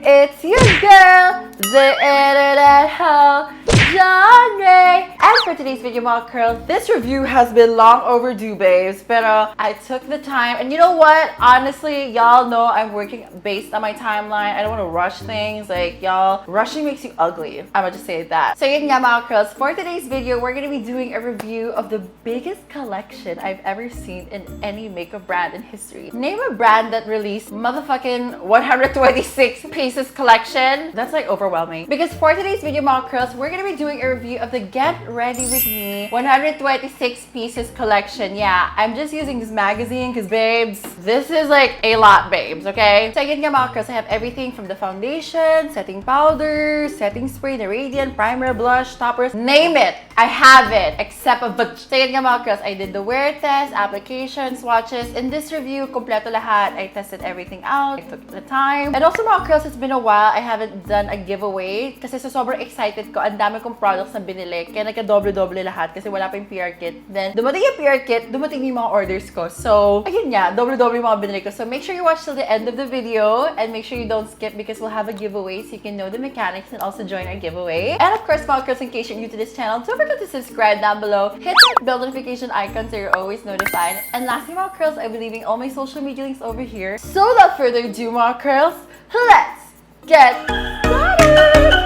It's your girl, the internet hoe, Johnrey. And for today's video, mga curls, this review has been long overdue, babes. Pero I took the time, and you know what? Honestly, y'all know I'm working based on my timeline. I don't want to rush things. Like, y'all, rushing makes you ugly. I'ma just say that. So yun nga, mga curls, for today's video, we're gonna be doing a review of the biggest collection I've ever seen in any makeup brand in history. Name a brand that released motherfucking 126 pieces collection. That's like overwhelming. Because for today's video, mga curls, we're gonna be doing a review of the Get Ready With Me 126 pieces collection. Yeah, I'm just using this magazine because, babes, this is like a lot, babes, okay? So again, mga curls, I have everything from the foundation, setting powder, setting spray, the radiant, primer, blush, toppers, name it. I have it, except of the... So again, mga curls, I did the wear test, application, swatches. In this review, kompleto lahat. I tested everything out. I took the time. And also, mga curls, it's been a while I haven't done a giveaway kasi so sobrang excited ko. Ang dami kong products na binili. Kaya nagka-doble-doble lahat kasi wala pa yung PR kit. Then, dumating yung PR kit, dumating yung mga orders ko. So, ayun nga, doble-doble yung mga binili ko. So, make sure you watch till the end of the video and make sure you don't skip because we'll have a giveaway so you can know the mechanics and also join our giveaway. And of course, mga curls, in case you're new to this channel, don't forget to subscribe down below. Hit that bell notification icon so you're always notified. And lastly, mga curls, I'll be leaving all my social media links over here. So, without further ado, mga curls, let's get started!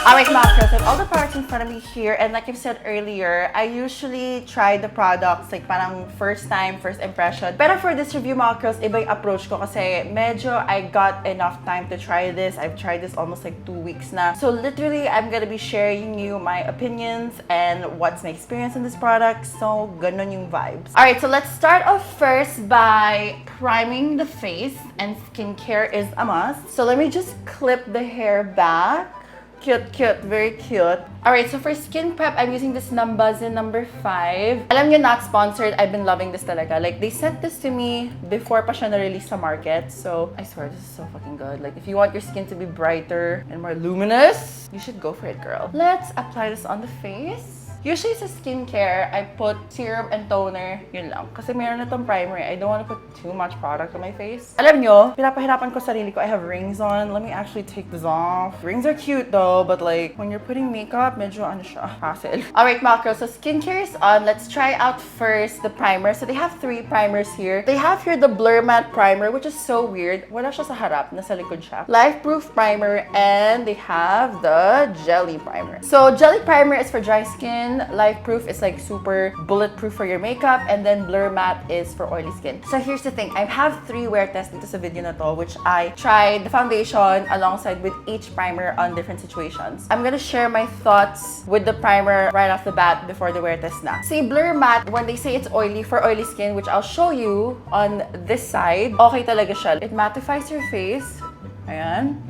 Alright, mga curls, I have all the products in front of me here, and like I've said earlier, I usually try the products like parang first time, first impression. Pero for this review, mga curls, iba yung approach ko kasi medyo I got enough time to try this. I've tried this almost like 2 weeks na. So literally, I'm gonna be sharing you my opinions and what's my experience in this product. So, ganun yung vibes. Alright, so let's start off first by priming the face, and skincare is a must. So let me just clip the hair back. Cute, cute. Very cute. Alright, so for skin prep, I'm using this Numbuzin number 5. Alam nyo, not sponsored. I've been loving this talaga. Like, they sent this to me before pa siya na-release sa market. So, I swear, this is so fucking good. Like, if you want your skin to be brighter and more luminous, you should go for it, girl. Let's apply this on the face. Usually sa skincare, I put serum and toner, yun lang. Kasi meron na itong primer. I don't want to put too much product on my face. Alam nyo, pinapahirapan ko sarili ko. I have rings on. Let me actually take this off. Rings are cute though, but like, when you're putting makeup, medyo ano siya, hassle. Alright, mga girls, so skincare is on. Let's try out first the primer. So they have 3 primers here. They have here the Blur Matte Primer, which is so weird. Wala siya sa harap, nasa likod siya. Life Proof Primer, and they have the Jelly Primer. So Jelly Primer is for dry skin. Life Proof is like super bulletproof for your makeup, and then Blur Matte is for oily skin. So here's the thing, I have 3 wear tests dito sa video na to, which I tried the foundation alongside with each primer on different situations. I'm gonna share my thoughts with the primer right off the bat before the wear test na. See, Blur Matte, when they say it's oily for oily skin, which I'll show you on this side, okay talaga siya. It mattifies your face. Ayan.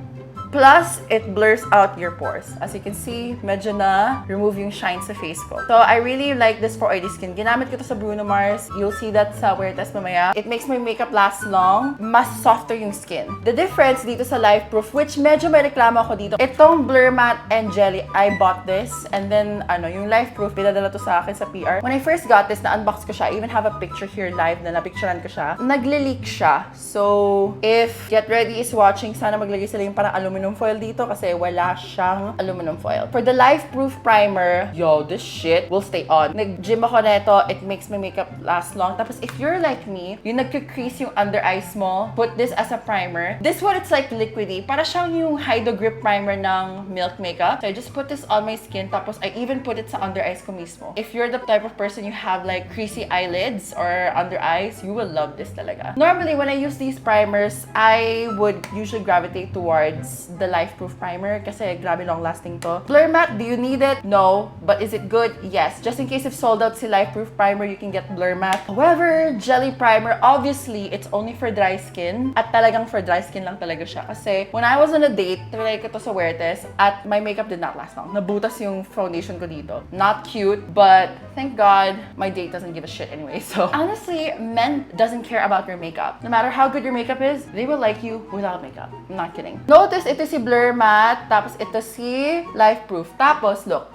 Plus, it blurs out your pores. As you can see, medyo na remove yung shine sa face ko. So, I really like this for oily skin. Ginamit ko to sa Bruno Mars. You'll see that sa wear test mamaya. It makes my makeup last long. Mas softer yung skin. The difference dito sa Life Proof, which medyo may reklamo ako dito. Itong Blur Matte and Jelly, I bought this. And then, yung Life Proof, pinadala to sa akin sa PR. When I first got this, na-unbox ko siya. I even have a picture here live na napicturean ko siya. Nagle-leak siya. So, if Get Ready is watching, sana maglagay sila yung parang aluminum foil dito kasi wala siyang aluminum foil. For the Life Proof Primer, yo, this shit will stay on. Nag-gym ako neto, it makes my makeup last long. Tapos if you're like me, yung nagka-crease yung under eyes mo, put this as a primer. This one, it's like liquidy. Para siyang yung Hydro Grip Primer ng Milk Makeup. So I just put this on my skin, tapos I even put it sa under eyes ko mismo. If you're the type of person you have like creasy eyelids or under eyes, you will love this talaga. Normally, when I use these primers, I would usually gravitate towards the Life Proof Primer kasi grabe long lasting to. Blur Matte, do you need it? No. But is it good? Yes. Just in case if sold out si Life Proof Primer, you can get Blur Matte. However, Jelly Primer, obviously, it's only for dry skin. At talagang for dry skin lang talaga siya. Kasi when I was on a date, try ko to sa wear test, at my makeup did not last long. Nabutas yung foundation ko dito. Not cute, but thank God, my date doesn't give a shit anyway. So, honestly, men doesn't care about your makeup. No matter how good your makeup is, they will like you without makeup. I'm not kidding. Notice, ito si Blur Matte, tapos ito si Life Proof. Tapos, look,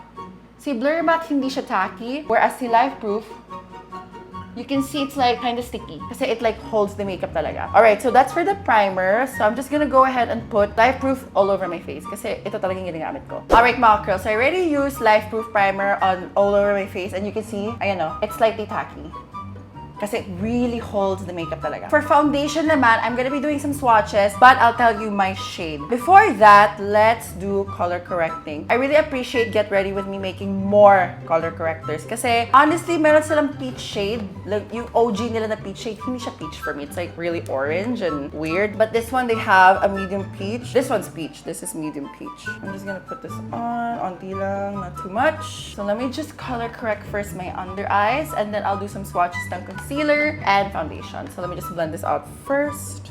si Blur Matte hindi siya tacky, whereas si Life Proof, you can see it's like kind of sticky kasi it like holds the makeup talaga. Alright, so that's for the primer. So I'm just gonna go ahead and put Life Proof all over my face kasi ito talagang ginagamit ko. Alright mga curls, so I already used Life Proof primer on all over my face and you can see, ayan o, it's slightly tacky. Kasi it really holds the makeup talaga. For foundation naman, I'm gonna be doing some swatches, but I'll tell you my shade. Before that, let's do color correcting. I really appreciate Get Ready With Me making more color correctors. Kasi honestly, meron silang peach shade. Like, yung OG nila na peach shade, hindi siya peach for me. It's like really orange and weird. But this one, they have a medium peach. This one's peach. This is medium peach. I'm just gonna put this on. Onti lang, not too much. So let me just color correct first my under eyes, and then I'll do some swatches ng concealer and foundation. So let me just blend this out first.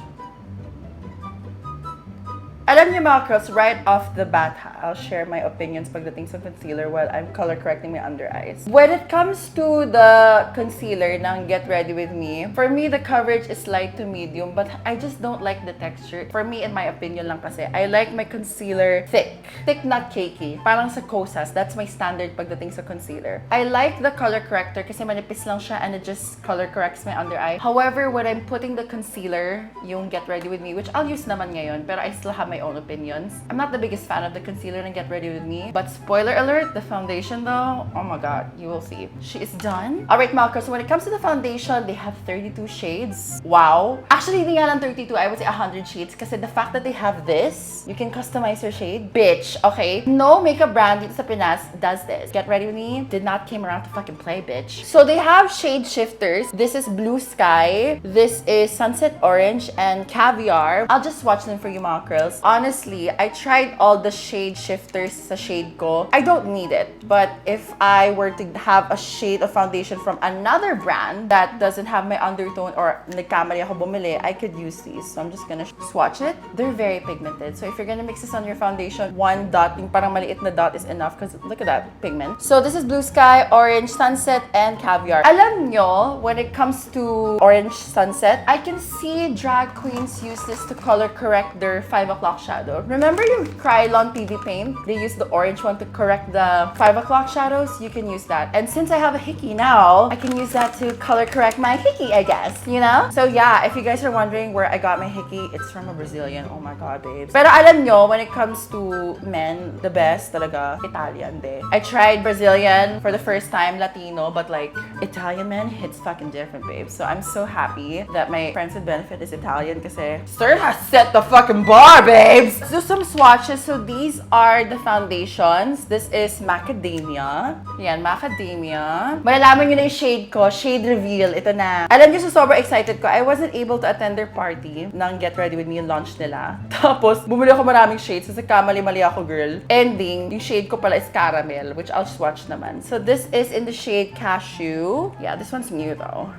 Alam niyo mga curls, right off the bat, I'll share my opinions pagdating sa concealer while I'm color correcting my under eyes. When it comes to the concealer ng Get Ready With Me, for me, the coverage is light to medium, but I just don't like the texture. For me, in my opinion lang kasi, I like my concealer thick. Thick, not cakey. Parang sa Kosas, that's my standard pagdating sa concealer. I like the color corrector kasi manipis lang siya and it just color corrects my under eye. However, when I'm putting the concealer, yung Get Ready With Me, which I'll use naman ngayon, pero I still have my own opinions. I'm not the biggest fan of the concealer and Get Ready With Me, but spoiler alert, the foundation though, oh my god, you will see. She is done. Alright, Malcolm, so when it comes to the foundation, they have 32 shades. Wow. Actually, hindi nga lang 32, I would say 100 shades kasi the fact that they have this, you can customize your shade. Bitch, okay? No makeup brand dito sa Pinas does this. Get Ready With Me did not came around to fucking play, bitch. So they have shade shifters. This is Blue Sky. This is Sunset Orange and Caviar. I'll just swatch them for you, mga curls. Honestly, I tried all the shade shifters sa shade ko. I don't need it. But if I were to have a shade of foundation from another brand that doesn't have my undertone or nagkamali ako bumili, I could use these. So I'm just gonna swatch it. They're very pigmented. So if you're gonna mix this on your foundation, one dot, yung parang maliit na dot is enough because look at that pigment. So this is Blue Sky, Orange Sunset, and Caviar. Alam nyo, when it comes to Orange Sunset, I can see drag queens use this to color correct their 5 o'clock shadow. Remember yung Krylon PV paint? They use the orange one to correct the 5 o'clock shadows. You can use that. And since I have a hickey now, I can use that to color correct my hickey, I guess. You know? So yeah, if you guys are wondering where I got my hickey, it's from a Brazilian. Oh my god, babes. Pero alam nyo, when it comes to men, the best talaga, Italian de. I tried Brazilian for the first time, Latino, but like, Italian men hits fucking different, babes. So I'm so happy that my friends with benefit is Italian kasi Sir has set the fucking bar, babes! So some swatches. So these are the foundations. This is Macadamia. Yan, Macadamia. Malalaman nyo na yung shade ko. Shade reveal. Ito na. Alam nyo, so sobrang excited ko. I wasn't able to attend their party ng Get Ready With Me yung launch nila. Tapos, bumili ako maraming shades. Kasi kamali-mali ako, girl. Ending, yung shade ko pala is caramel, which I'll swatch naman. So this is in the shade Cashew. Yeah, this one's new though.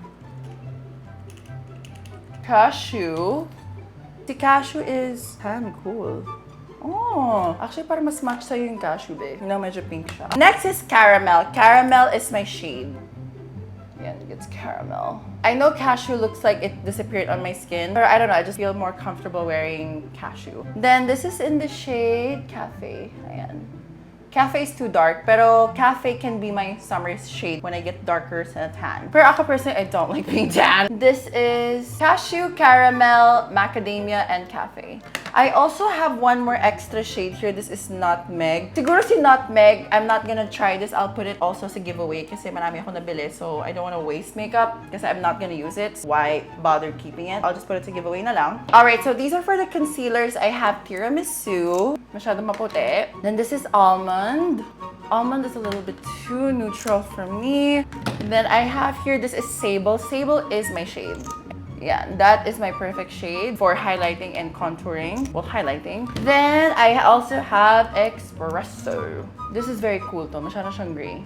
Cashew. The cashew is kind of cool. Oh, actually parang mas match sa'yo yung cashew, babe. You know, medyo pink siya. Next is caramel. Caramel is my shade. Yan, it's caramel. I know cashew looks like it disappeared on my skin, but I don't know, I just feel more comfortable wearing cashew. Then this is in the shade Cafe. Ayan. Cafe is too dark, pero Cafe can be my summer shade when I get darker sa tan. Pero ako personally, I don't like being tan. This is Cashew, Caramel, Macadamia, and Cafe. I also have one more extra shade here. This is Nutmeg. Siguro si Nutmeg, I'm not gonna try this. I'll put it also sa giveaway kasi marami ako nabili. So I don't wanna waste makeup kasi I'm not gonna use it. Why bother keeping it? I'll just put it sa giveaway na lang. Alright, so these are for the concealers. I have Tiramisu. Masyadong maputi. Then this is Almond. Almond is a little bit too neutral for me. And then I have here, this is Sable. Sable is my shade. Yeah, that is my perfect shade for highlighting and contouring. Well, highlighting. Then, I also have Espresso. This is very cool to. Masyado siyang gray.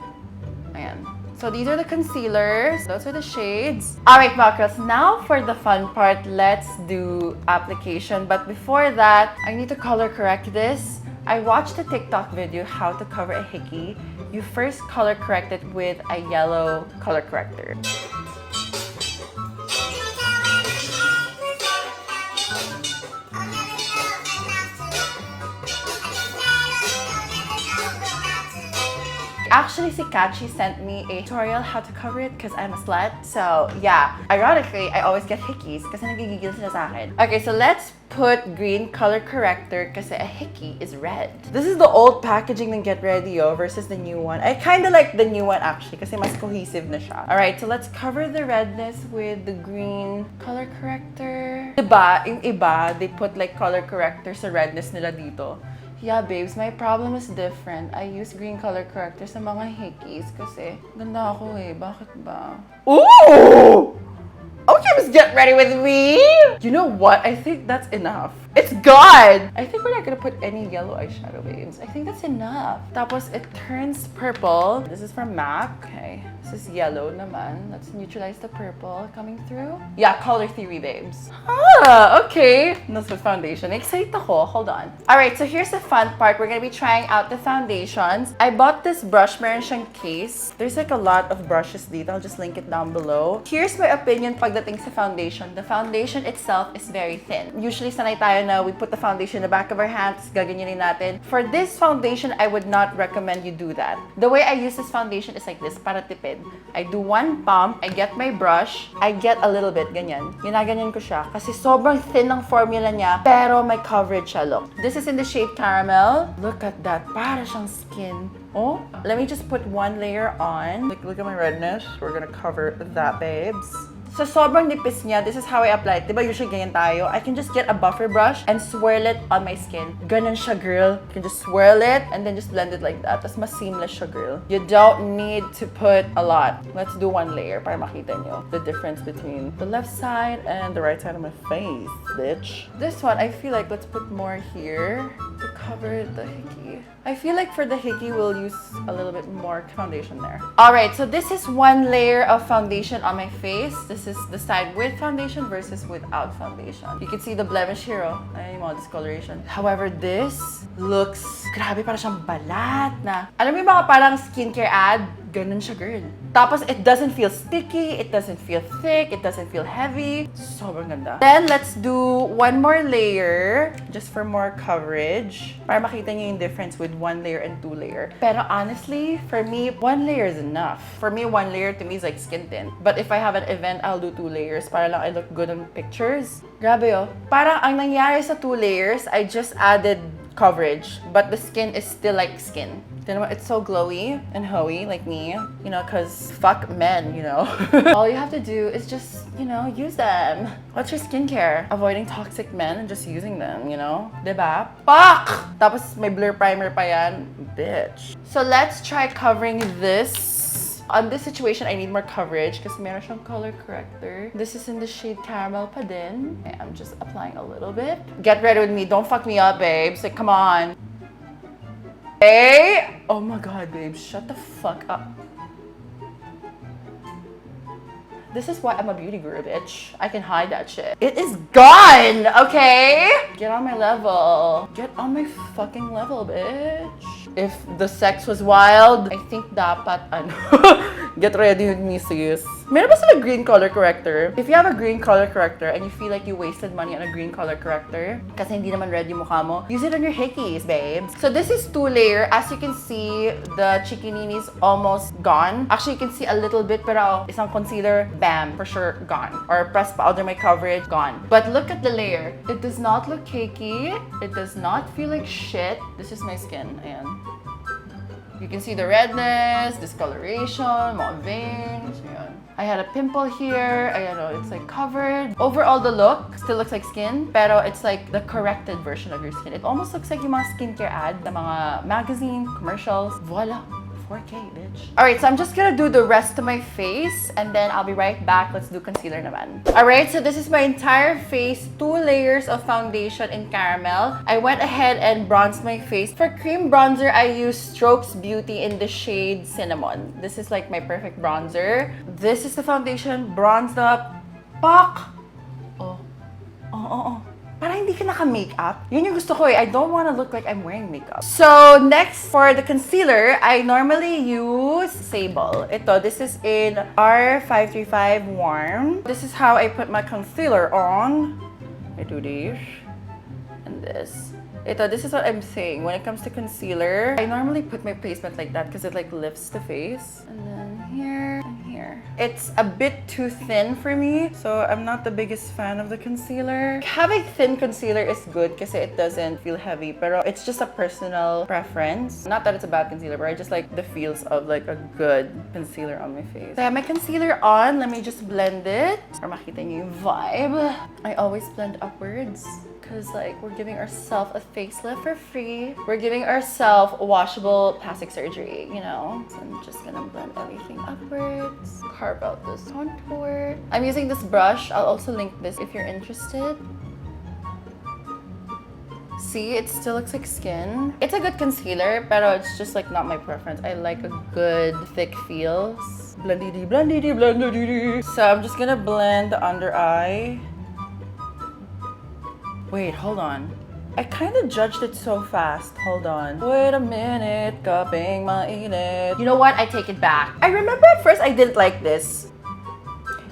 Ayan. So, these are the concealers. Those are the shades. Alright, Makros. Now, for the fun part, let's do application. But before that, I need to color correct this. I watched a TikTok video how to cover a hickey. You first color correct it with a yellow color corrector. Actually, si Kachi sent me a tutorial how to cover it because I'm a slut. So, yeah. Ironically, I always get hickeys kasi nagigigil sila sa akin. Okay, so let's put green color corrector kasi a hickey is red. This is the old packaging ng Get Ready versus the new one. I kind of like the new one actually kasi mas cohesive na siya. Alright, so let's cover the redness with the green color corrector. Diba, yung iba, they put like color corrector sa redness nila dito. Yeah, babes, my problem is different. I use green color corrector sa mga hickeys kasi ganda ako eh. Bakit ba? Ooh! Okay, let's get ready with me. You know what? I think that's enough. It's gone! I think we're not gonna put any yellow eyeshadow, babes. I think that's enough. Tapos, it turns purple. This is from MAC. Okay. This is yellow naman. Let's neutralize the purple coming through. Yeah, color theory, babes. Ah, okay. That's with foundation. Excited ako. Hold on. Alright, so here's the fun part. We're gonna be trying out the foundations. I bought this brush. Meron siyang case. There's like a lot of brushes dito. I'll just link it down below. Here's my opinion pagdating sa foundation. The foundation itself is very thin. Usually, sanay tayo na we put the foundation in the back of our hands, gaganyanin natin. For this foundation, I would not recommend you do that. The way I use this foundation is like this, para tipid. I do one pump, I get my brush, I get a little bit, ganyan. Ginaganyan ko siya kasi sobrang thin ng formula niya, pero may coverage siya, look. This is in the shade Caramel. Look at that, para siyang skin. Oh, let me just put one layer on. Look at my redness. We're gonna cover that, babes. So, sobrang nipis niya. This is how I apply it. Diba usually ganyan tayo? I can just get a buffer brush and swirl it on my skin. Ganon siya, girl. You can just swirl it and then just blend it like that. Tas mas seamless siya, girl. You don't need to put a lot. Let's do one layer para makita nyo the difference between the left side and the right side of my face, bitch. This one, I feel like let's put more here to cover the hickey. I feel like for the hickey, we'll use a little bit more foundation there. Alright, so this is one layer of foundation on my face. This is the side with foundation versus without foundation. You can see the blemish here, oh. Ayan yung mga discoloration. However, this looks, grabe, parang siyang balat na. Alam mo yung mga parang skincare ad? Ganun siya, girl. Tapos, it doesn't feel sticky, it doesn't feel thick, it doesn't feel heavy. Sobrang ganda. Then, let's do one more layer, just for more coverage. Para makita niyo yung difference with one layer and two layer. Pero honestly, for me, one layer is enough. For me, one layer to me is like skin tint. But if I have an event, I'll do two layers para lang I look good on pictures. Grabe, oh. Parang ang nangyari sa two layers, I just added coverage, but the skin is still like skin. It's so glowy and hoey like me, you know, cause fuck men, you know. All you have to do is just, you know, use them. What's your skincare? Avoiding toxic men and just using them, you know? Diba? Fuck! Tapos may blur primer pa yan. Bitch. So let's try covering this. On this situation, I need more coverage kasi meron siyang color corrector. This is in the shade Caramel pa din. Okay, I'm just applying a little bit. Get ready with me. Don't fuck me up, babes. Like, come on. Hey! Oh my god, babe. Shut the fuck up. This is why I'm a beauty guru, bitch. I can hide that shit. It is gone, okay? Get on my level. Get on my fucking level, bitch. If the sex was wild, I think dapat, ano, get ready with me, sis. Meron ba sila green color corrector? If you have a green color corrector and you feel like you wasted money on a green color corrector, kasi hindi naman red yung mukha mo, use it on your hickeys, babes. So this is two layer. As you can see, the chikinini's almost gone. Actually, you can see a little bit, pero isang concealer, bam, for sure, gone. Or pressed powder, my coverage, gone. But look at the layer. It does not look cakey. It does not feel like shit. This is my skin, ayan. You can see the redness, discoloration, mga veins, ayan. I had a pimple here, I know it's like covered. Overall, the look still looks like skin, pero it's like the corrected version of your skin. It almost looks like yung mga skincare ad, the mga magazine, commercials. Voila! 4K, bitch. Alright, so I'm just gonna do the rest of my face and then I'll be right back. Let's do concealer naman. Alright, so this is my entire face. 2 layers of foundation in Caramel. I went ahead and bronzed my face. For cream bronzer, I used Strokes Beauty in the shade Cinnamon. This is like my perfect bronzer. This is the foundation, bronzed up. Fuck! Oh. Parang hindi ka naka-makeup. Yun yung gusto ko eh. I don't want to look like I'm wearing makeup. So, next for the concealer, I normally use Sable. This is in R535 Warm. This is how I put my concealer on. I do this. And this. This is what I'm saying. When it comes to concealer, I normally put my placement like that because it like lifts the face. And then here and here. It's a bit too thin for me, so I'm not the biggest fan of the concealer. Having thin concealer is good because it doesn't feel heavy, pero it's just a personal preference. Not that it's a bad concealer, but I just like the feels of like a good concealer on my face. So I have my concealer on. Let me just blend it. Para makita niyo yung vibe. I always blend upwards. Because like we're giving ourselves a facelift for free. We're giving ourselves washable plastic surgery, you know? So I'm just gonna blend everything upwards. Carve out this contour. I'm using this brush. I'll also link this if you're interested. See, it still looks like skin. It's a good concealer, but it's just like not my preference. I like a good thick feels. Blendedy, blendedy, blendedy. So I'm just gonna blend the under eye. Wait, hold on. I kind of judged it so fast. Hold on. Wait a minute, kaping mainit. You know what? I take it back. I remember at first I didn't like this.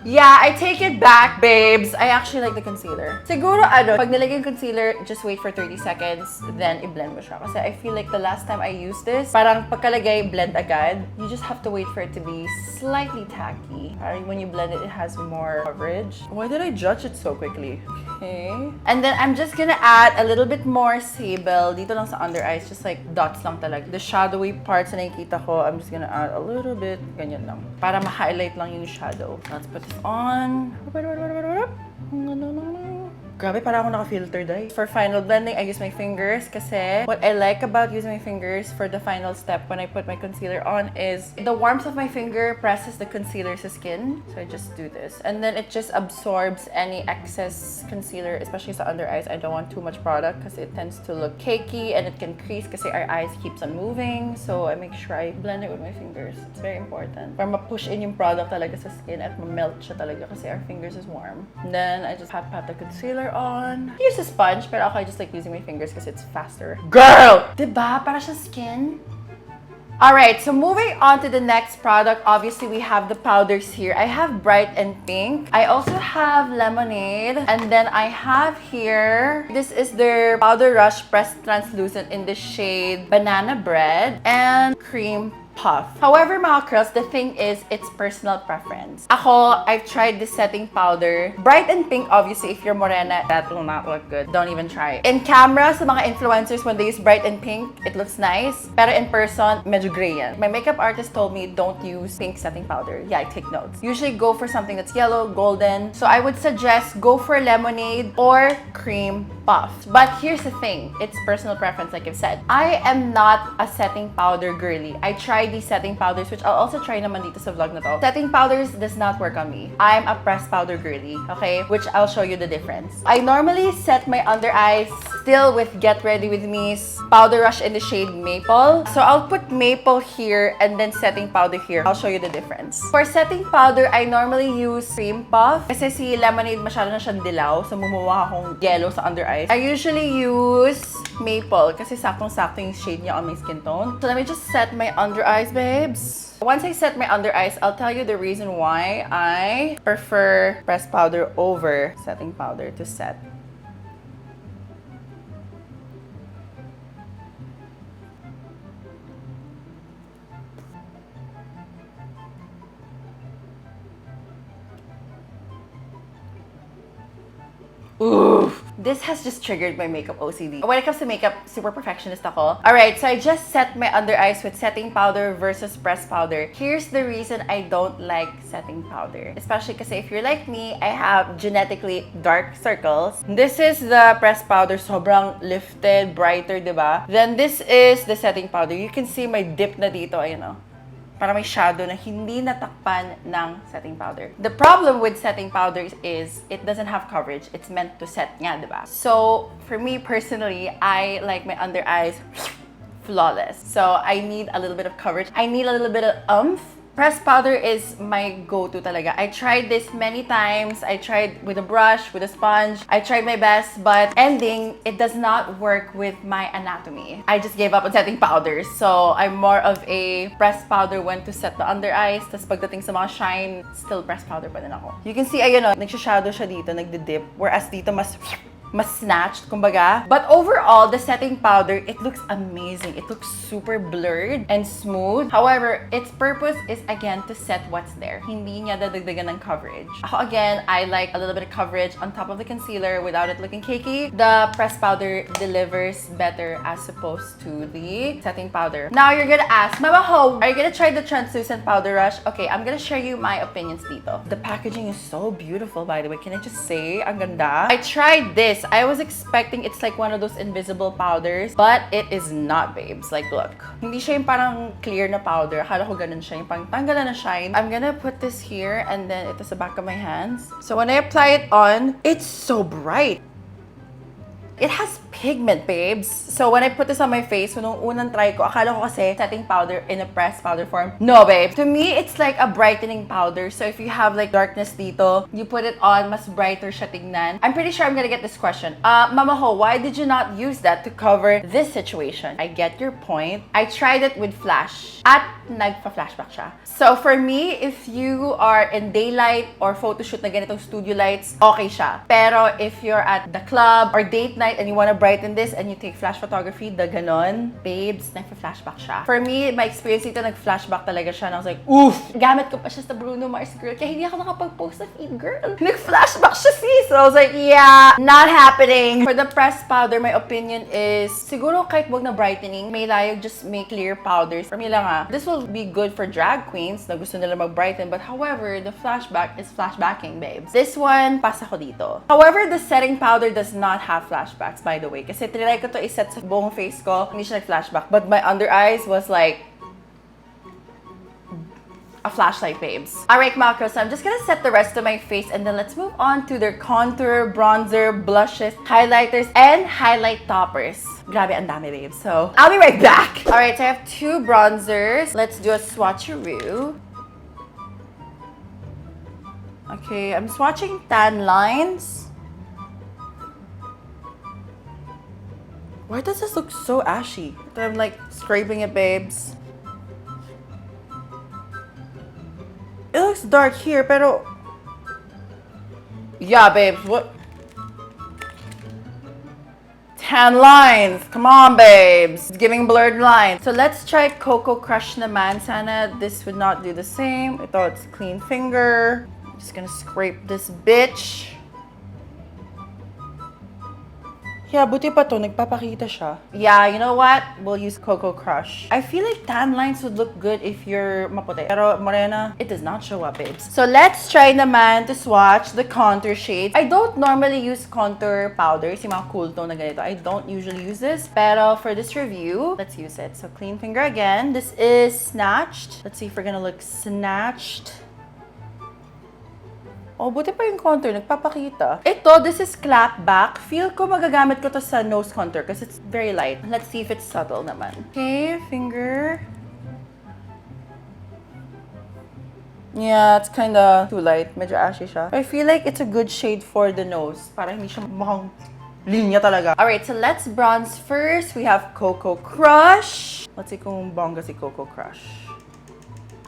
Yeah, I take it back, babes. I actually like the concealer. Siguro, pag nilagay yung concealer, just wait for 30 seconds, then i-blend mo siya. Kasi I feel like the last time I used this, parang pagkalagay, blend agad. You just have to wait for it to be slightly tacky. Parang when you blend it, it has more coverage. Why did I judge it so quickly? Okay. And then I'm just gonna add a little bit more sable. Dito lang sa under eyes, just like dots lang talaga. The shadowy parts na nakikita ko, I'm just gonna add a little bit, ganyan lang. Para ma-highlight lang yung shadow. Let's put this on. Grabe, parang ako naka-filter dye. For final blending, I use my fingers kasi what I like about using my fingers for the final step when I put my concealer on is the warmth of my finger presses the concealer sa skin. So I just do this. And then it just absorbs any excess concealer, especially sa under eyes. I don't want too much product because it tends to look cakey and it can crease kasi our eyes keeps on moving. So I make sure I blend it with my fingers. It's very important. Para ma-push in yung product talaga sa skin at ma-melt siya talaga kasi our fingers is warm. And then I just pat the concealer on. Use a sponge, but I just like using my fingers because it's faster. Girl! Diba? Para siya skin. Alright, so moving on to the next product, obviously we have the powders here. I have Bright and Pink. I also have Lemonade. And then I have here, this is their Powder Rush Pressed Translucent in the shade Banana Bread and Cream Puff. However, mga curls, the thing is, it's personal preference. Ako, I've tried this setting powder. Bright and Pink, obviously, if you're morena, that will not look good. Don't even try it. In camera, sa mga influencers, when they use Bright and Pink, it looks nice. Pero in person, medyo gray yan. My makeup artist told me, don't use pink setting powder. Yeah, I take notes. Usually go for something that's yellow, golden. So I would suggest go for Lemonade or Cream Puff. But here's the thing, it's personal preference, like I've said. I am not a setting powder girly. I tried these setting powders, which I'll also try naman dito sa vlog na to. Setting powders does not work on me. I'm a pressed powder girly, okay? Which I'll show you the difference. I normally set my under eyes still with Get Ready With Me's Powder Rush in the shade Maple. So I'll put Maple here and then setting powder here. I'll show you the difference. For setting powder, I normally use Cream Puff. Kasi si Lemonade masyado na siyang dilaw. So mumuha akong yellow sa under eyes. I usually use Maple kasi saktong-sakto yung shade niya on my skin tone. So let me just set my under eyes, babes. Once I set my under eyes, I'll tell you the reason why I prefer pressed powder over setting powder to set. Oof. This has just triggered my makeup OCD. When it comes to makeup, super perfectionist ako. Alright, so I just set my under eyes with setting powder versus pressed powder. Here's the reason I don't like setting powder. Especially kasi if you're like me, I have genetically dark circles. This is the pressed powder, sobrang lifted, brighter, diba? Then this is the setting powder. You can see my dip na dito, ayun o. Para may shadow na hindi natakpan ng setting powder. The problem with setting powders is it doesn't have coverage. It's meant to set nga, diba? So, for me personally, I like my under eyes flawless. So, I need a little bit of coverage. I need a little bit of oomph. Pressed powder is my go-to talaga. I tried this many times. I tried with a brush, with a sponge. I tried my best, but ending, it does not work with my anatomy. I just gave up on setting powders. So, I'm more of a pressed powder when to set the under eyes. Tas pagdating sa mga shine, still pressed powder pa din ako. You can see, ayun o, nagsha-shadow siya dito, nagdi-dip. Whereas dito, mas mas snatched, kumbaga. But overall, the setting powder, it looks amazing. It looks super blurred and smooth. However, its purpose is again to set what's there. Hindi niya dadagdagan ng coverage. Ako again, I like a little bit of coverage on top of the concealer without it looking cakey. The pressed powder delivers better as opposed to the setting powder. Now, you're gonna ask, Mama Ho, are you gonna try the translucent powder rush? Okay, I'm gonna share you my opinions dito. The packaging is so beautiful, by the way. Can I just say, ang ganda? I tried this. I was expecting it's like one of those invisible powders, but it is not, babes. Like, look. Hindi siya yung parang clear na powder. Akala ko ganun siya, yung pang tanggalan na shine. I'm gonna put this here, and then ito sa back of my hands. So when I apply it on, it's so bright. It has pigment, babes. So when I put this on my face, nung unang try ko, akala ko kasi setting powder in a pressed powder form. No, babe. To me, it's like a brightening powder. So if you have like darkness dito, you put it on, mas brighter siya tignan. I'm pretty sure I'm gonna get this question. Mama Ho, why did you not use that to cover this situation? I get your point. I tried it with flash. At nagpa-flashback siya. So for me, if you are in daylight or photoshoot na ganitong studio lights, okay siya. Pero if you're at the club or date night and you wanna brighten this and you take flash photography, the ganon, babes, nagpa-flashback siya. For me, my experience dito, nag-flashback talaga siya. And I was like, oof! Gamit ko pa siya sa Bruno Mars, girl. Kaya hindi ako nakapag-post na feed, girl. Nag-flashback siya, sis. So I was like, yeah, not happening. For the pressed powder, my opinion is, siguro kahit wag na brightening, may layog just make clear powders. For me lang this will be good for drag queens na gusto nila mag-brighten. But however, the flashback is flashbacking, babes. This one, pasa ko dito. However, the setting powder does not have flashbacks, by the way. Kasi trinay ko to iset sa buong face ko, hindi siya nag-flashback. But my under eyes was like a flashlight, babes. Alright, Malcro, so I'm just gonna set the rest of my face and then let's move on to their contour, bronzer, blushes, highlighters, and highlight toppers. Grabe, ang dami, babes. So, I'll be right back. Alright, so I have two bronzers. Let's do a swatcheroo. Okay, I'm swatching tan lines. Why does this look so ashy? I'm like scraping it, babes. It looks dark here, pero... Yeah, babes, what? Tan lines! Come on, babes! It's giving blurred lines. So let's try Cocoa Crush naman. Sana this would not do the same. Ito, it's clean finger. I'm just gonna scrape this bitch. Yeah, buti pa to, nagpapakita siya. Yeah, you know what? We'll use Cocoa Crush. I feel like tan lines would look good if you're maputi. Pero morena, it does not show up, babes. So let's try naman to swatch the contour shades. I don't normally use contour powders, yung mga cool tone na ganito. I don't usually use this. Pero for this review, let's use it. So clean finger again. This is Snatched. Let's see if we're gonna look snatched. Oh, buti pa yung contour, nagpapakita. Ito, this is clap back. Feel ko magagamit ko to sa nose contour kasi it's very light. Let's see if it's subtle naman. Okay, finger. Yeah, it's kinda too light. Medyo ashy siya. I feel like it's a good shade for the nose. Para hindi siya mukhang linya talaga. Alright, so let's bronze first. We have Cocoa Crush. Let's see kung bongga si Cocoa Crush.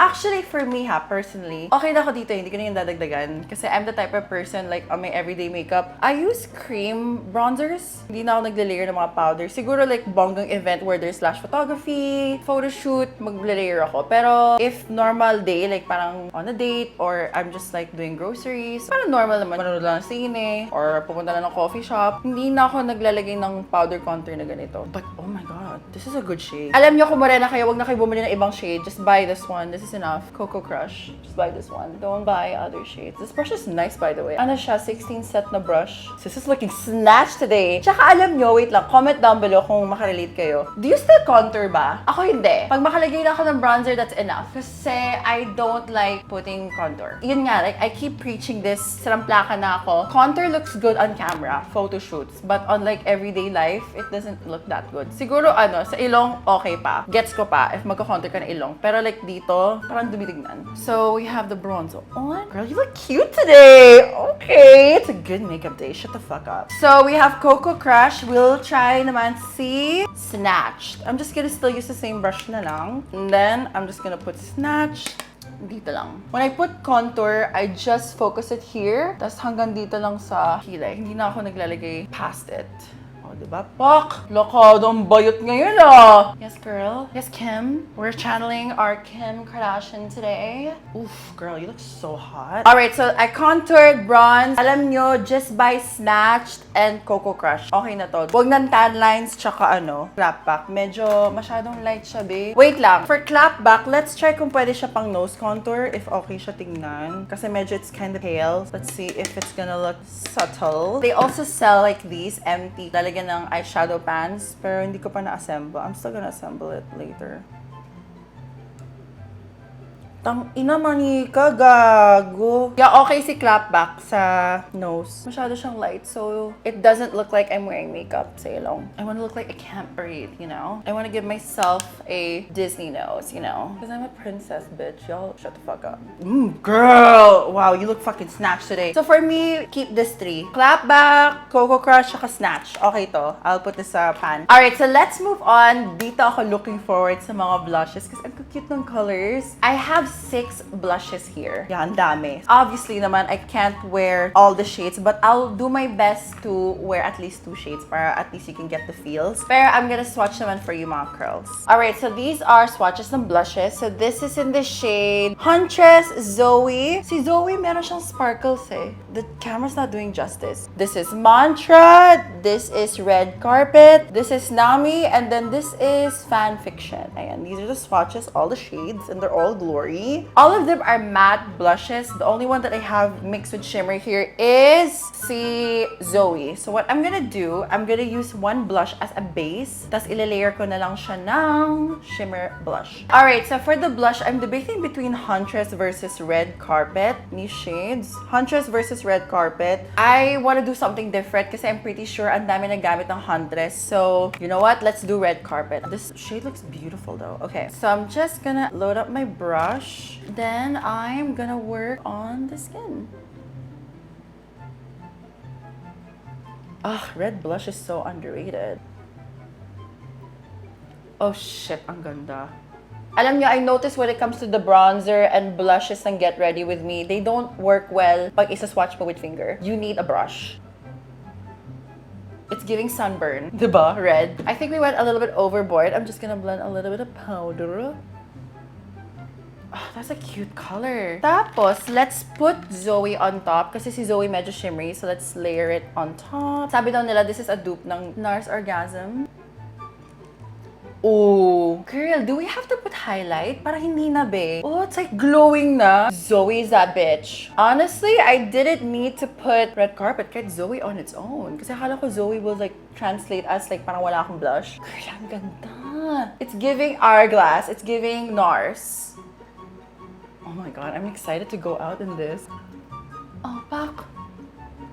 Actually, for me personally, okay na ako dito, hindi ko na yung dadagdagan. Kasi I'm the type of person, like, on my everyday makeup, I use cream bronzers. Hindi na ako nagle-layer ng mga powders. Siguro, like, bonggang event where there's flash photography, photoshoot, magle-layer ako. Pero, if normal day, like, parang on a date, or I'm just, like, doing groceries, parang normal naman, manonood lang ng sine, or pupunta lang ng coffee shop, hindi na ako naglalagay ng powder contour na ganito. But, oh my God, this is a good shade. Alam nyo, kung morena kayo, wag na kayo bumili ng ibang shade. Just buy this one. This is enough. Cocoa Crush. Just buy this one. Don't buy other shades. This brush is nice, by the way. Ano siya? 16 set na brush. This is looking snatched today. Tsaka alam nyo, wait lang, comment down below kung makarelate kayo. Do you still contour ba? Ako hindi. Pag makalagay na ako ng bronzer, that's enough. Kasi I don't like putting contour. Yun nga, like, I keep preaching this. Salamplaka na ako. Contour looks good on camera, photo shoots. But on like everyday life, it doesn't look that good. Siguro sa ilong, okay pa. Gets ko pa if magka-contour ka na ilong. Pero like dito, parang dumitignan. So, we have the bronzer on. Girl, you look cute today! Okay, it's a good makeup day. Shut the fuck up. So, we have Cocoa Crush. We'll try naman si Snatched. I'm just gonna still use the same brush na lang. And then, I'm just gonna put Snatched dito lang. When I put contour, I just focus it here. Tapos hanggang dito lang sa kilay. Hindi na ako naglalagay past it. Oh, diba? Pak! Lakadong bayot ngayon ah! Yes, girl. Yes, Kim. We're channeling our Kim Kardashian today. Oof, girl, you look so hot. Alright, so I contoured, bronze. Alam nyo, just by Snatched and Coco Crush. Okay na to. Huwag ng tan lines, tsaka clapback. Medyo masyadong light siya, babe. Wait lang. For clapback, let's try kung pwede siya pang nose contour. If okay siya tingnan. Kasi medyo it's kind of pale. Let's see if it's gonna look subtle. They also sell like these empty. Lalagyan ng eyeshadow pans, pero hindi ko pa na-assemble. I'm still gonna assemble it later. Tang ina manika, gago. Yeah, okay si clapback sa nose. Masyado siyang light, so it doesn't look like I'm wearing makeup sa ilong. I want to look like I can't breathe, you know? I want to give myself a Disney nose, you know? Because I'm a princess, bitch. Y'all, shut the fuck up. Girl! Wow, you look fucking snatched today. So for me, keep this three. Clapback, Coco Crush, saka Snatch. Okay to. I'll put this sa pan. Alright, so let's move on. Dito ako looking forward sa mga blushes kasi ang cute ng colors. I have 6 blushes here. Yan, dami. Obviously naman, I can't wear all the shades, but I'll do my best to wear at least 2 shades para at least you can get the feels. Pero I'm gonna swatch naman for you, mga curls. Alright, so these are swatches ng blushes. So this is in the shade Huntress Zoe. Si Zoe, meron siyang sparkles eh. The camera's not doing justice. This is Mantra. This is Red Carpet. This is Nami. And then this is Fan Fiction. Ayan, these are the swatches, all the shades, and they're all glory. All of them are matte blushes. The only one that I have mixed with shimmer here is si Zoe. So what I'm gonna do, I'm gonna use one blush as a base. Tas ilalayer ko na lang siya ng shimmer blush. Alright, so for the blush, I'm debating between Huntress versus Red Carpet. These shades. Huntress versus Red Carpet. I want to do something different kasi I'm pretty sure ang dami nagamit ng Huntress. So, you know what? Let's do Red Carpet. This shade looks beautiful though. Okay, so I'm just gonna load up my brush. Then I'm gonna work on the skin. Ugh, red blush is so underrated. Oh shit, ang ganda. Alam niyo, I noticed when it comes to the bronzer and blushes and Get Ready With Me, they don't work well pag isa-swatch mo with finger. You need a brush. It's giving sunburn. Diba? Red. I think we went a little bit overboard. I'm just gonna blend a little bit of powder. Oh, that's a cute color. Tapos, let's put Zoe on top kasi si Zoe medyo shimmery. So, let's layer it on top. Sabi daw nila, this is a dupe ng NARS Orgasm. Oh, girl, do we have to put highlight? Para hindi na, be. Oh, it's like glowing na. Zoe's that bitch. Honestly, I didn't need to put Red Carpet kahit Zoe on its own. Kasi akala ko Zoe will like translate as like parang wala akong blush. Girl, ang ganda. It's giving Hourglass. It's giving NARS. Oh my god, I'm excited to go out in this. Oh, Pak.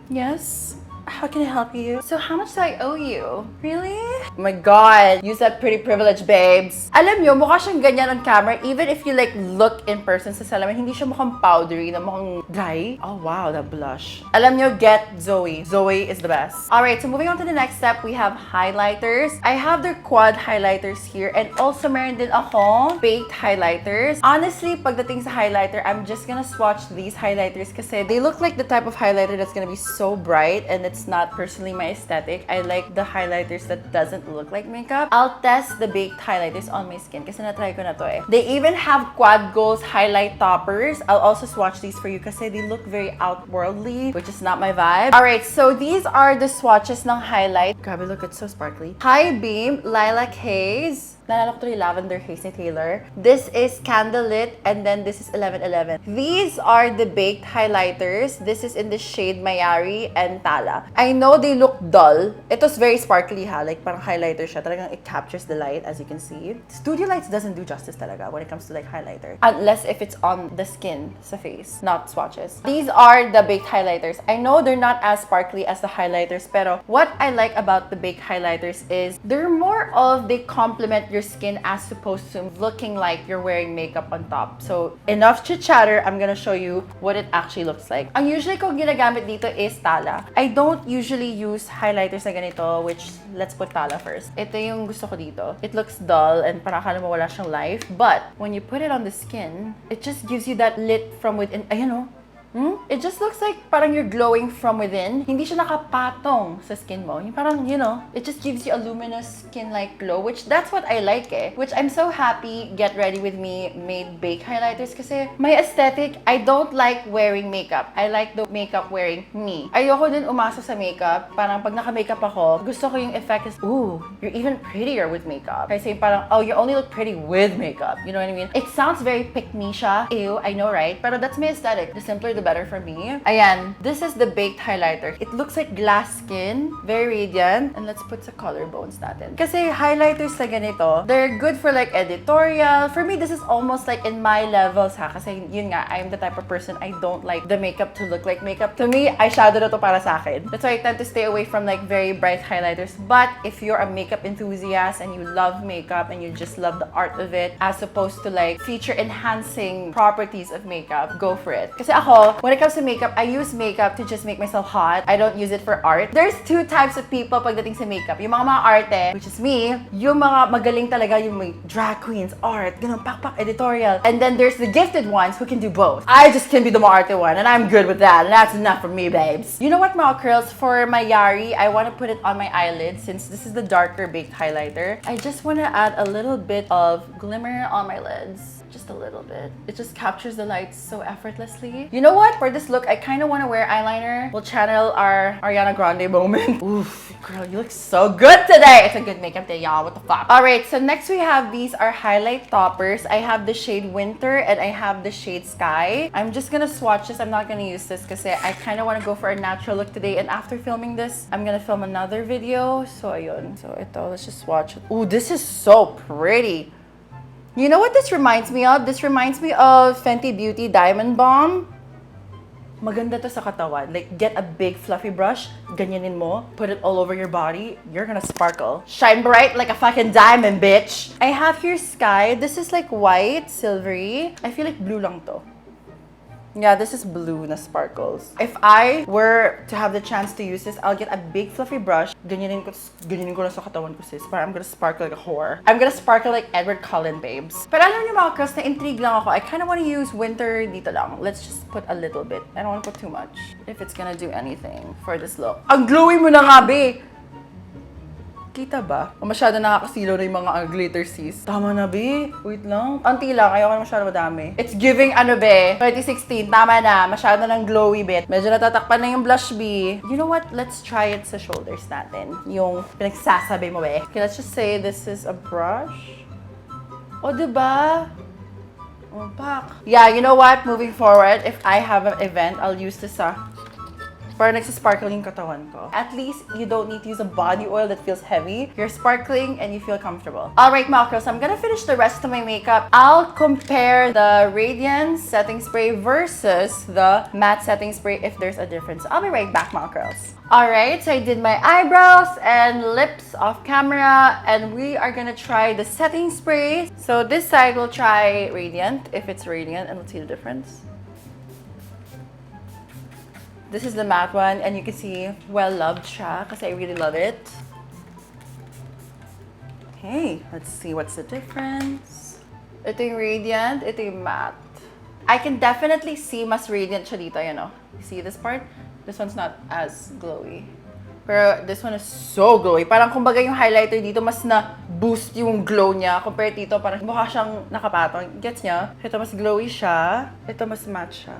Yes? How can I help you? So how much do I owe you? Really? Oh my god, use that pretty privilege, babes. Alam nyo, mukha siyang ganyan on camera. Even if you like look in person sa salamin, hindi siya mukhang powdery, na mukhang dry. Oh wow, that blush. Alam nyo, get Zoe. Zoe is the best. Alright, so moving on to the next step, we have highlighters. I have their quad highlighters here, and also meron din akong baked highlighters. Honestly, pagdating sa highlighter, I'm just gonna swatch these highlighters kasi they look like the type of highlighter that's gonna be so bright, and it's not personally my aesthetic. I like the highlighters that doesn't look like makeup. I'll test the baked highlighters on my skin kasi na-try ko na to eh. They even have quad goals highlight toppers. I'll also swatch these for you kasi they look very outworldly, which is not my vibe. Alright, so these are the swatches ng highlight. Grabe, look, it's so sparkly. High Beam, Lilac Haze. Nalala ko to yung Lavender Haze ni Taylor. This is Candlelit, and then this is 1111. These are the baked highlighters. This is in the shade Mayari and Tala. I know they look dull. It was very sparkly ha, like parang highlighter siya. Talagang it captures the light, as you can see. Studio Lights doesn't do justice talaga when it comes to like highlighter. Unless if it's on the skin, sa face, not swatches. These are the baked highlighters. I know they're not as sparkly as the highlighters, pero what I like about the baked highlighters is they're more of, they complement your skin as opposed to looking like you're wearing makeup on top. So, enough chit-chatter. I'm gonna show you what it actually looks like. Ang usually kong ginagamit dito is Tala. I don't usually use highlighters na ganito, which, let's put Tala first. Ito yung gusto ko dito. It looks dull and parang akala mo wala siyang life. But, when you put it on the skin, it just gives you that lit from within. Ayan o. It just looks like parang you're glowing from within. Hindi siya nakapatong sa skin mo. Yung parang, you know, it just gives you a luminous skin-like glow, which that's what I like eh. Which I'm so happy Get Ready With Me made baked highlighters kasi my aesthetic, I don't like wearing makeup. I like the makeup wearing me. Ayoko din umasa sa makeup. Parang pag naka-makeup ako, gusto ko yung effect is, ooh, you're even prettier with makeup. Kasi parang, oh, you only look pretty with makeup. You know what I mean? It sounds very pick-me siya. Ew, I know, right? Pero that's my aesthetic. The simpler, the better for me. Ayan, this is the baked highlighter. It looks like glass skin, very radiant. And let's put sa collarbones natin. Kasi highlighters na ganito, they're good for like editorial. For me, this is almost like in my levels ha. Kasi yun nga, I'm the type of person I don't like the makeup to look like makeup. To me, eyeshadow na to para sa akin. That's why I tend to stay away from like very bright highlighters. But if you're a makeup enthusiast and you love makeup and you just love the art of it, as opposed to like feature enhancing properties of makeup, go for it. Kasi ako, when it comes to makeup, I use makeup to just make myself hot. I don't use it for art. There's two types of people pagdating sa makeup. Yung mga arte, which is me. Yung mga magaling talaga, yung may drag queens, art, ganun, pak-pak, editorial. And then there's the gifted ones who can do both. I just can be the arte one, and I'm good with that. And that's enough for me, babes. You know what, mga curls? For my Yari, I want to put it on my eyelid since this is the darker baked highlighter. I just want to add a little bit of glimmer on my lids. Just a little bit. It just captures the light so effortlessly. You know what? For this look, I kind of want to wear eyeliner. We'll channel our Ariana Grande moment. Oof, girl, you look so good today. It's a good makeup day, y'all. What the fuck? Alright, so next we have these are highlight toppers. I have the shade Winter and I have the shade Sky. I'm just gonna swatch this. I'm not gonna use this because I kind of want to go for a natural look today. And after filming this, I'm gonna film another video. So, ayun. So, ito, let's just swatch it. Ooh, this is so pretty. You know what this reminds me of? This reminds me of Fenty Beauty Diamond Bomb. Maganda to sa katawan. Like, get a big fluffy brush, ganyanin mo, put it all over your body, you're gonna sparkle. Shine bright like a fucking diamond, bitch! I have here Sky. This is like white, silvery. I feel like blue lang to. Yeah, this is blue na sparkles. If I were to have the chance to use this, I'll get a big fluffy brush. Ganyanin ko na sa katawan ko, sis. Parang I'm gonna sparkle like a whore. I'm gonna sparkle like Edward Cullen, babes. Pero alam niyo mga girls, na-intrigue lang ako. I kind of want to use Winter dito lang. Let's just put a little bit. I don't want to put too much. If it's gonna do anything for this look. Ang glowy mo na nga, be! Kita ba? O masyado nakakasilaw na yung mga glitter sis. Tama na, be. Wait lang. Anti lang. Ayoko na masyado madami. It's giving ano, be. 2016. Tama na. Masyado ng glowy, bit. Medyo natatakpan na yung blush, be. You know what? Let's try it sa shoulders natin. Yung pinagsasabi mo, be. Okay, let's just say this is a brush. O, diba? Oh, pak. Yeah, you know what? Moving forward, if I have an event, I'll use this para nagsasparkle yung katawan ko. At least, you don't need to use a body oil that feels heavy. You're sparkling and you feel comfortable. Alright, mga girls, I'm gonna finish the rest of my makeup. I'll compare the Radiance setting spray versus the matte setting spray if there's a difference. I'll be right back, mga girls. Alright, so I did my eyebrows and lips off camera, and we are gonna try the setting spray. So this side, we'll try Radiant, if it's Radiant, and let's see the difference. This is the matte one, and you can see well-loved siya kasi I really love it. Okay, let's see what's the difference. Ito yung Radiant, ito yung matte. I can definitely see mas radiant siya dito, you know. You see this part? This one's not as glowy. Pero this one is so glowy. Parang kumbaga yung highlighter dito, mas na-boost yung glow niya. Compared dito, parang mukha siyang nakapatong. Gets niya? Ito mas glowy siya. Ito mas matte siya.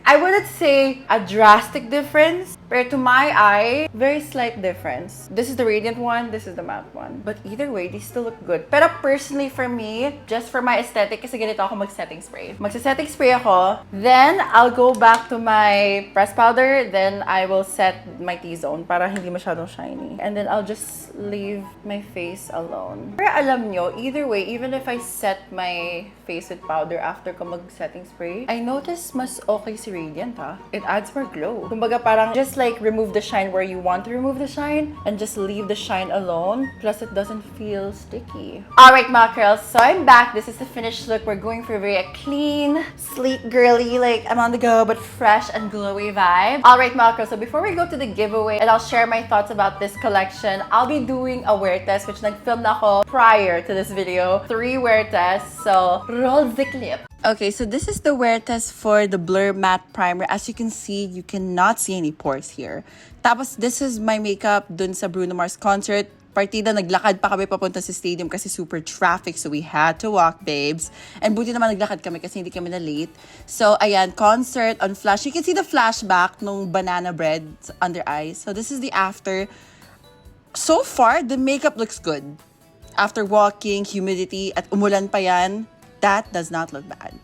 I wouldn't say a drastic difference, but to my eye, very slight difference. This is the Radiant one, this is the matte one. But either way, they still look good. Pero personally for me, just for my aesthetic, kasi ganito ako mag-setting spray. Magsa-setting spray ako, then I'll go back to my press powder, then I will set my T-zone para hindi masyadong shiny. And then I'll just leave my face alone. Pero alam nyo, either way, even if I set my face with powder after ko mag-setting spray, I notice mas okay si Radiant, ha? It adds more glow. Kumbaga parang just like remove the shine where you want to remove the shine and just leave the shine alone. Plus it doesn't feel sticky. Alright, mga girls, so I'm back. This is the finished look. We're going for a very clean, sleek, girly, like I'm on the go but fresh and glowy vibe. Alright, mga girls, so before we go to the giveaway and I'll share my thoughts about this collection, I'll be doing a wear test which nag-film na ako prior to this video. 3 wear tests, so roll the clip. Okay, so this is the wear test for the Blur Matte Primer. As you can see, you cannot see any pores here. Tapos, this is my makeup dun sa Bruno Mars concert. Partida, naglakad pa kami papunta sa stadium kasi super traffic. So, we had to walk, babes. And buti naman naglakad kami kasi hindi kami na late. So, ayan, concert on flash. You can see the flashback nung banana bread under eyes. So, this is the after. So far, the makeup looks good. After walking, humidity, at umulan pa yan, that does not look bad.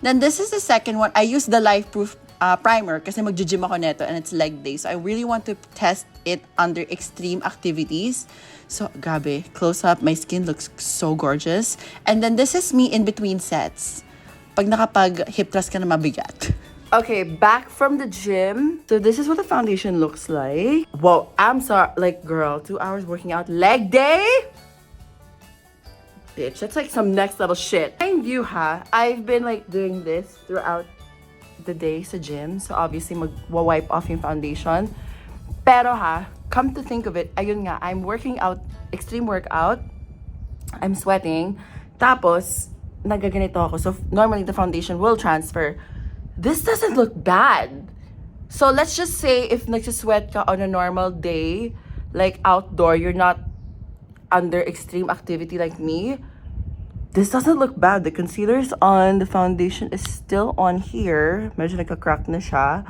Then this is the second one. I used the Life Proof primer kasi mag-gym ako neto and it's leg day. So I really want to test it under extreme activities. So, grabe, close up, my skin looks so gorgeous. And then this is me in between sets. Pag nakapag-hip thrust ka na mabigat. Okay, back from the gym. So this is what the foundation looks like. Whoa, I'm sorry. Like, girl, 2 hours working out. Leg day? Bitch, that's like some next level shit. Mind you, I've been like doing this throughout the day sa gym. So obviously, mag-wipe off yung foundation. Pero come to think of it, ayun nga, I'm working out, extreme workout. I'm sweating. Tapos, nagaganito ako. So normally, the foundation will transfer. This doesn't look bad. So let's just say if nagsisweat ka on a normal day, like outdoor, you're not under extreme activity like me, this doesn't look bad. The concealer is on, the foundation is still on here. Medyo nagka-crack na siya.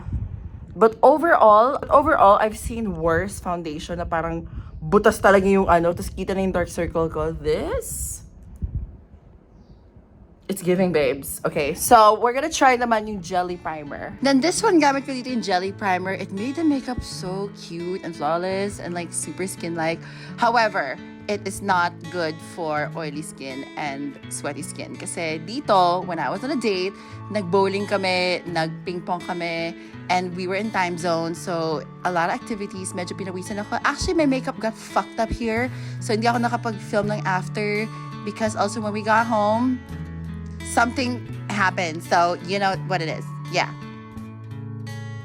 But overall, I've seen worse foundation na parang butas talaga yung tapos kita na yung dark circle ko. This, it's giving, babes. Okay, so we're gonna try naman yung jelly primer. Then this one, gamit ko dito yung jelly primer. It made the makeup so cute and flawless and like super skin-like. However, it is not good for oily skin and sweaty skin. Kasi dito, when I was on a date, nag-bowling kami, nag-ping-pong kami, and we were in time zone. So, a lot of activities. Medyo pinawisan ako. Actually, my makeup got fucked up here. So, hindi ako nakapag-film ng after. Because also, when we got home, something happened. So, you know what it is. Yeah.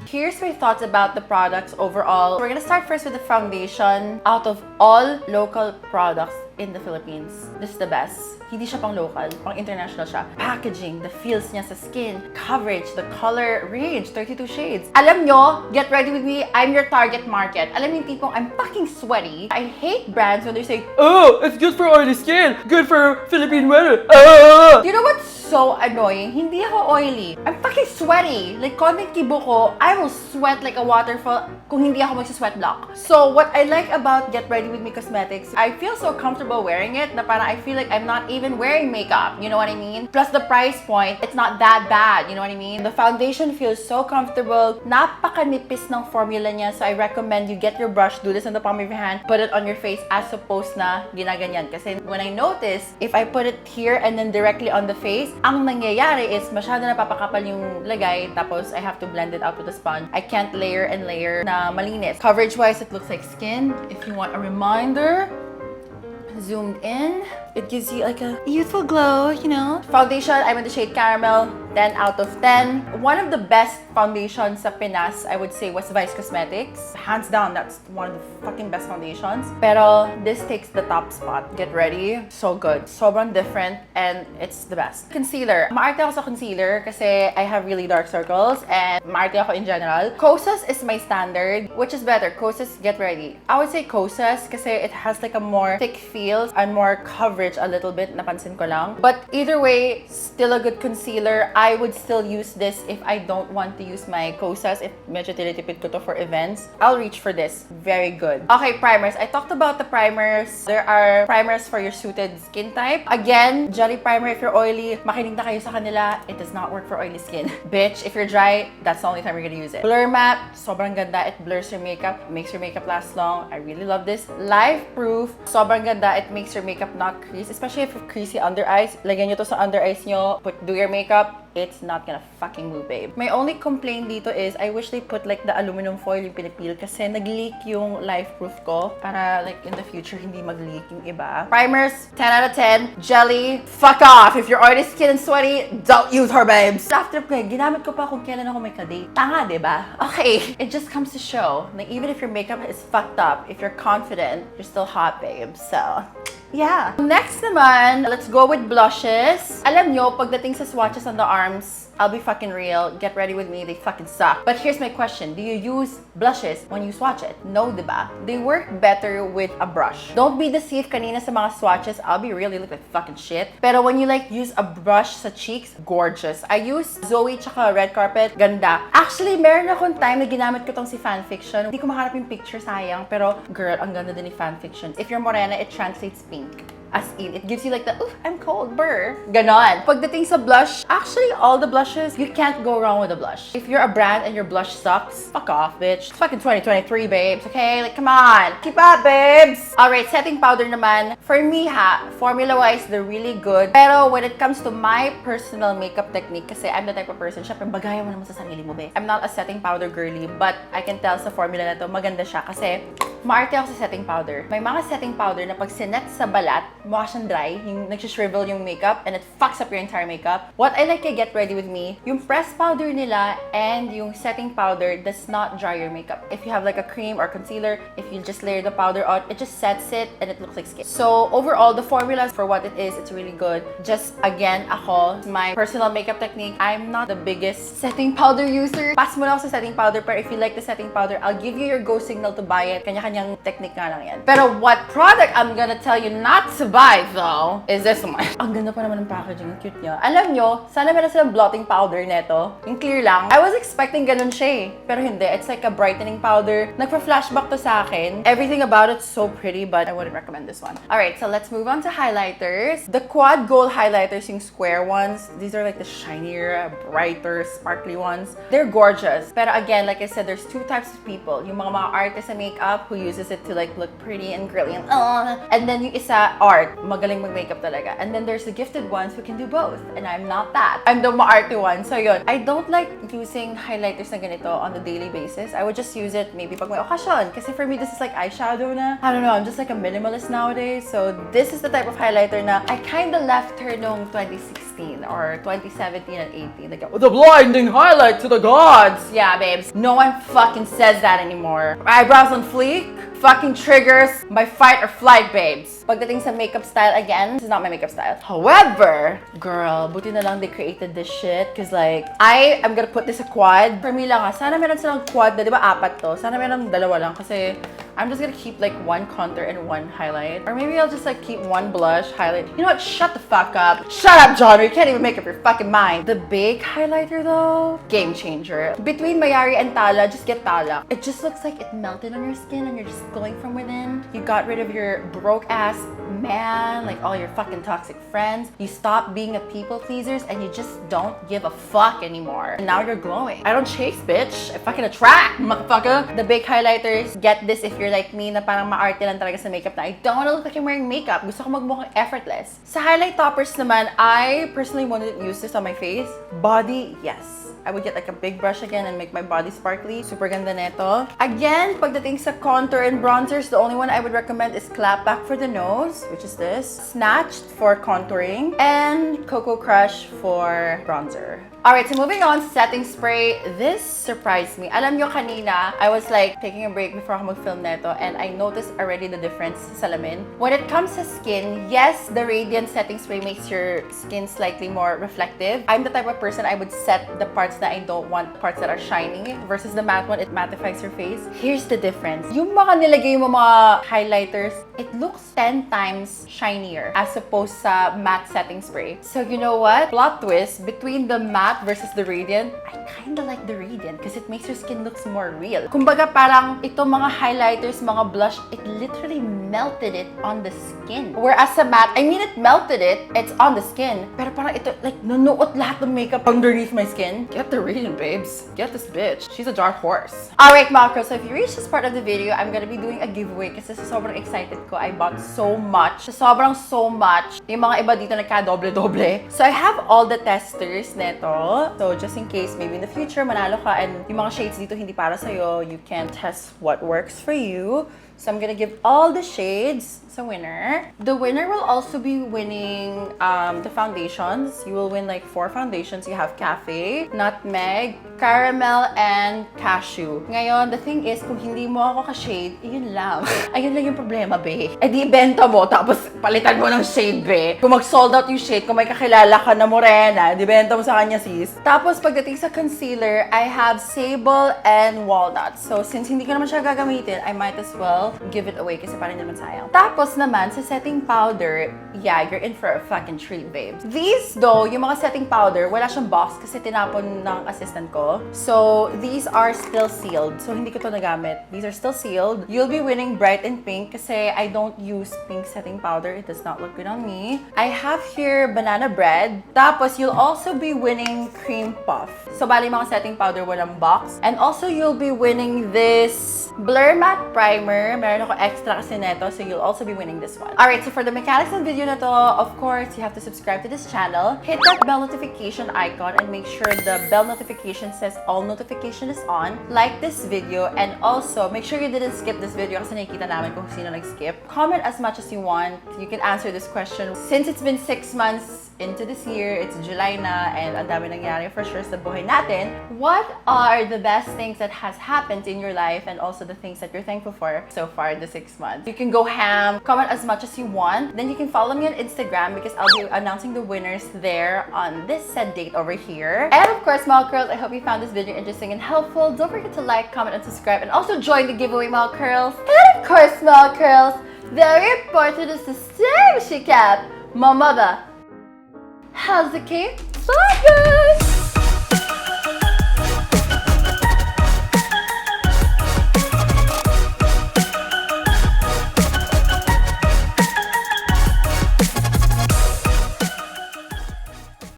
Here's my thoughts about the products overall. We're gonna start first with the foundation. Out of all local products in the Philippines, this is the best. Hindi siya pang local, pang international siya. Packaging, the feels niya sa skin, coverage, the color range, 32 shades. Alam nyo, get ready with me, I'm your target market. Alam mo yung tipong, I'm fucking sweaty. I hate brands when they say, oh, it's good for oily skin, good for Philippine weather. You know what's so annoying? Hindi ako oily. I'm fucking sweaty. Like, konting kibo ko, I will sweat like a waterfall kung hindi ako magsa-sweat block. So, what I like about Get Ready With Me Cosmetics, I feel so comfortable wearing it na parang I feel like I'm not even wearing makeup. You know what I mean? Plus the price point, it's not that bad. You know what I mean? The foundation feels so comfortable. Napakanipis ng formula niya. So, I recommend you get your brush, do this on the palm of your hand, put it on your face as opposed na ginaganyan. Kasi when I notice, if I put it here and then directly on the face, ang nangyayari is masyado napapakapal yung lagay, tapos I have to blend it out with a sponge. I can't layer and layer na malinis. Coverage-wise, it looks like skin. If you want a reminder, zoomed in, it gives you like a youthful glow, you know. Foundation, I'm in the shade Caramel, 10 out of 10. One of the best foundations sa Pinas, I would say, was Vice Cosmetics. Hands down, that's one of the fucking best foundations. Pero this takes the top spot. Get ready. So good. Sobrang different and it's the best. Concealer. Maarte ako sa concealer kasi I have really dark circles and maarte ako in general. Kosas is my standard. Which is better? Kosas, get ready. I would say Kosas kasi it has like a more thick feel and more coverage a little bit, napansin ko lang. But either way, still a good concealer. I would still use this if I don't want to use my Kosas. If medyo tinitipid ko to for events, I'll reach for this. Very good. Okay, primers. I talked about the primers. There are primers for your suited skin type. Again, jelly primer if you're oily. Makinig na kayo sa kanila. It does not work for oily skin. Bitch, if you're dry, that's the only time you're gonna use it. Blur matte. Sobrang ganda. It blurs your makeup. Makes your makeup last long. I really love this. Life proof. Sobrang ganda. It makes your makeup not crease. Especially if you're creasy under eyes. Lagyan nyo to sa under eyes nyo. Do your makeup. it's not gonna fucking move, babe. My only complaint dito is I wish they put like the aluminum foil yung pinipil kasi nag-leak yung life proof ko para like in the future hindi mag-leak yung iba. Primers, 10 out of 10. Jelly, fuck off. If you're already skin and sweaty, don't use her, babes. After ko, ginamit ko pa kung kailan ako may kadate. Tanga, diba? Okay, it just comes to show that even if your makeup is fucked up, if you're confident, you're still hot, babe. So, yeah. Next naman, let's go with blushes. Alam nyo, pagdating sa swatches on the arms, I'll be fucking real. Get ready with me. They fucking suck. But here's my question. Do you use blushes when you swatch it? No, diba? They work better with a brush. Don't be deceived kanina sa mga swatches. I'll be real. They look like fucking shit. Pero when you like use a brush sa cheeks, gorgeous. I use Zoe tsaka Red Carpet. Ganda. Actually, meron akong time na ginamit ko tong si Fanfiction. Hindi ko mahanap yung picture, sayang. Pero, girl, ang ganda din ni Fanfiction. If you're morena, it translates pink. As in, it gives you like the, ooh, I'm cold, brr. Ganon. Pagdating sa blush, actually, all the blushes, you can't go wrong with a blush. If you're a brand and your blush sucks, fuck off, bitch. It's fucking 2023, babes, okay? Like, come on. Keep up, babes. Alright, setting powder naman. For me, formula-wise, they're really good. Pero when it comes to my personal makeup technique, kasi I'm the type of person, syempre, bagayan mo naman sa sarili mo, babe. I'm not a setting powder girly, but I can tell sa formula na to, maganda siya kasi maarte ako sa setting powder. May mga setting powder na pag sinet sa balat, mukha siyang dry, yung nagsishrivel yung makeup, and it fucks up your entire makeup. What I like to get ready with me, yung pressed powder nila and yung setting powder does not dry your makeup. If you have like a cream or concealer, if you just layer the powder on, it just sets it and it looks like skin. So overall, the formula for what it is, it's really good. Just again, ako, my personal makeup technique, I'm not the biggest setting powder user. Pass mo lang ako sa setting powder, pero if you like the setting powder, I'll give you your go signal to buy it. Kanya-kanyang technique nga lang yan. Pero what product I'm gonna tell you not to buy though is this one. Ang ganda pa naman ng packaging, cute niya. Alam nyo, sana meron silang blotting powder neto. Yung clear lang. I was expecting ganun siya eh. Pero hindi, it's like a brightening powder. Nagpa-flashback to sa akin. Everything about it's so pretty, but I wouldn't recommend this one. Alright, so let's move on to highlighters. The quad gold highlighters, yung square ones, these are like the shinier, brighter, sparkly ones. They're gorgeous. Pero again, like I said, there's two types of people. Yung mga artists sa makeup who uses it to like look pretty and girly and then yung isa, art. Magaling mag-makeup talaga. And then there's the gifted ones who can do both. And I'm not that. I'm the ma-arty one. So yun. I don't like using highlighters na ganito on a daily basis. I would just use it maybe pag may occasion. Kasi for me, this is like eyeshadow na. I don't know. I'm just like a minimalist nowadays. So this is the type of highlighter na I kinda left her nung 2016 or 2017 and 18. Like, the blinding highlight to the gods! Yeah, babes. No one fucking says that anymore. Eyebrows on fleek? Fucking triggers my fight or flight, babes. Pagdating sa makeup style, again, this is not my makeup style. However, girl, buti na lang they created this shit. Cause like, I am gonna put this a quad. For me lang sana meron silang quad na, di ba apat to? Sana meron dalawa lang kasi I'm just gonna keep like one contour and one highlight. Or maybe I'll just like keep one blush, highlight. You know what? Shut the fuck up. Shut up, John. You can't even make up your fucking mind. The big highlighter though, game changer. Between Mayari and Tala, just get Tala. It just looks like it melted on your skin and you're just glowing from within. You got rid of your broke ass man, like all your fucking toxic friends. You stop being a people pleasers and you just don't give a fuck anymore. And now you're glowing. I don't chase, bitch. I fucking attract, motherfucker. The big highlighters, get this if you're like me na parang ma-arte lang talaga sa makeup na I don't wanna look like I'm wearing makeup. Gusto ko magmukhang effortless. Sa highlight toppers naman, I personally wanted to use this on my face. Body, yes. I would get like a big brush again and make my body sparkly. Super ganda neto. Again, pagdating sa contour and bronzers, the only one I would recommend is Clap Back for the nose, which is this. Snatched for contouring. And Cocoa Crush for bronzer. Alright, so moving on, setting spray. This surprised me. Alam nyo kanina, I was like taking a break before ako mag-film neto and I noticed already the difference sa salamin. When it comes to skin, yes, the Radiant setting spray makes your skin slightly more reflective. I'm the type of person I would set the parts that I don't want, parts that are shiny, versus the matte one, it mattifies your face. Here's the difference. Yung mga nilagay mo mga highlighters, it looks 10 times shinier as opposed sa matte setting spray. So you know what? Plot twist, between the matte versus the Radiant, I kinda like the Radiant because it makes your skin looks more real. Kumbaga parang itong mga highlighters highlighters, mga blush, it literally melted it on the skin. Whereas sa matte, I mean it melted it, it's on the skin. Pero parang ito, like, nanuot lahat ng makeup underneath my skin. Get the reading, babes. Get this bitch. She's a dark horse. Alright, mga curls, so if you reach this part of the video, I'm gonna be doing a giveaway kasi sobrang excited ko. I bought so much. So much. Yung mga iba dito nagka-doble-doble. So I have all the testers neto. So just in case, maybe in the future, manalo ka and yung mga shades dito hindi para sa'yo, you can test what works for you. So I'm gonna give all the shades sa winner. The winner will also be winning the foundations. You will win like 4 foundations. You have Cafe, Nutmeg, Caramel, and Cashew. Ngayon, the thing is, kung hindi mo ako ka-shade, yun lang. Ayun lang yung problema, be. Eh di ibenta mo, tapos palitan mo ng shade, be. Kung mag-sold out yung shade, kung may kakilala ka na morena, di benta mo sa kanya, sis. Tapos pagdating sa concealer, I have Sable and Walnut. So since hindi ko naman siya gagamitin, I might as well give it away kasi parang naman sayang. Tapos naman, sa setting powder, yeah, you're in for a fucking treat, babes. These, though, yung mga setting powder, wala siyang box kasi tinapon ng assistant ko. So, these are still sealed. So, hindi ko to nagamit. These are still sealed. You'll be winning Bright and Pink kasi I don't use pink setting powder. It does not look good on me. I have here Banana Bread. Tapos, you'll also be winning Cream Puff. So, bali mga setting powder, walang box. And also, you'll be winning this Blur Matte Primer. Meron ako extra kasi neto, so you'll also be winning this one. Alright, so for the mechanics ng video na to, of course, you have to subscribe to this channel. Hit that bell notification icon and make sure the bell notification says all notification is on. Like this video and also make sure you didn't skip this video kasi nakikita namin kung sino nag-skip. Comment as much as you want. You can answer this question. Since it's been 6 months into this year, it's July na, and ang dami nangyari for sure sa buhay natin. What are the best things that has happened in your life and also the things that you're thankful for so far in the 6 months? You can go ham, comment as much as you want. Then you can follow me on Instagram because I'll be announcing the winners there on this said date over here. And of course, mga curls, I hope you found this video interesting and helpful. Don't forget to like, comment, and subscribe, and also join the giveaway, mga curls. And of course, mga curls, very important is to stay with your cat. My mother has the key. Bye, guys!